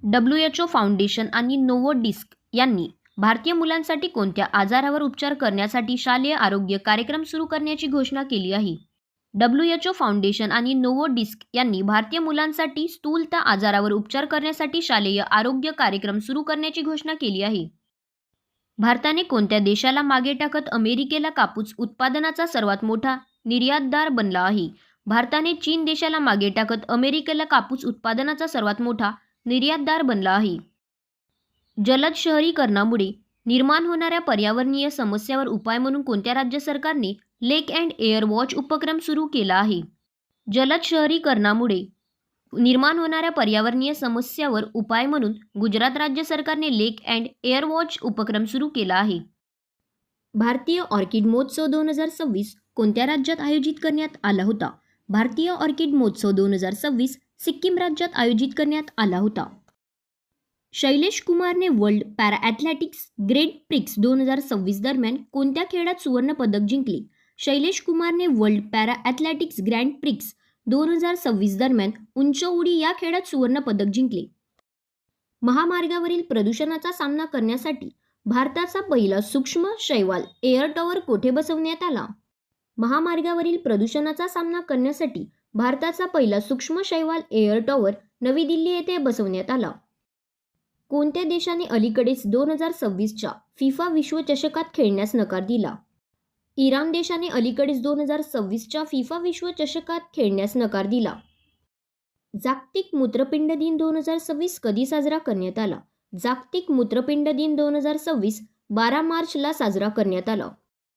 WHO foundation आणि नोव्होडिस्क यांनी भारतीय मुलांसाठी कोणत्या आजारावर उपचार करण्यासाठी शालेय आरोग्य कार्यक्रम सुरू करण्याची घोषणा केली आहे? WHO फाउंडेशन आणि नोव्होडिस्क यांनी भारतीय मुलांसाठी स्थूलता आजारावर उपचार करण्यासाठी शालेय आरोग्य कार्यक्रम सुरू करण्याची घोषणा केली आहे. भारताने कोणत्या देशाला मागे टाकत अमेरिकेला कापूस उत्पादनाचा सर्वात मोठा निर्यातदार बनला आहे? भारताने चीन देशाला मागे टाकत अमेरिकेला कापूस उत्पादनाचा सर्वात मोठा निर्यातदार बनला आहे. जलद शहरीकरणामुळे निर्माण होणाऱ्या पर्यावरणीय समस्यावर उपाय म्हणून कोणत्या राज्य सरकारने लेक अँड एअर वॉच उपक्रम सुरू केला आहे? जलद शहरीकरणामुळे निर्माण होणाऱ्या पर्यावरणीय समस्यावर उपाय म्हणून गुजरात राज्य सरकारने लेक अँड एअर वॉच उपक्रम सुरू केला आहे. भारतीय ऑर्किड महोत्सव 2026 कोणत्या राज्यात आयोजित करण्यात आला होता? भारतीय ऑर्किड महोत्सव 2026 सिक्कीम राज्यात आयोजित करण्यात आला होता. शैलेश कुमारने world para athletics grand prix 2026 दरम्यान कोणत्या खेळात सुवर्ण पदक जिंकले? शैलेश कुमारने world para athletics grand prix 2026 दरम्यान उंच उडी या खेळात सुवर्ण पदक जिंकले. महामार्गावरील प्रदूषणाचा सामना करण्यासाठी भारताचा पहिला सूक्ष्म शैवाल एअर टॉवर कोठे बसवण्यात आला? महामार्गावरील प्रदूषणाचा सामना करण्यासाठी भारताचा पहिला सूक्ष्म शैवाल एअर टॉवर नवी दिल्ली येथे बसवण्यात आला. कोणत्या देशाने अलीकडेच 2026च्या फिफा विश्वचषकात खेळण्यास नकार दिला? इराण देशाने अलीकडेच 2026च्या फिफा विश्वचषकात खेळण्यास नकार दिला. जागतिक मूत्रपिंड दिन 2026 कधी साजरा करण्यात आला? जागतिक मूत्रपिंड दिन 2026 12 मार्चला साजरा करण्यात आला.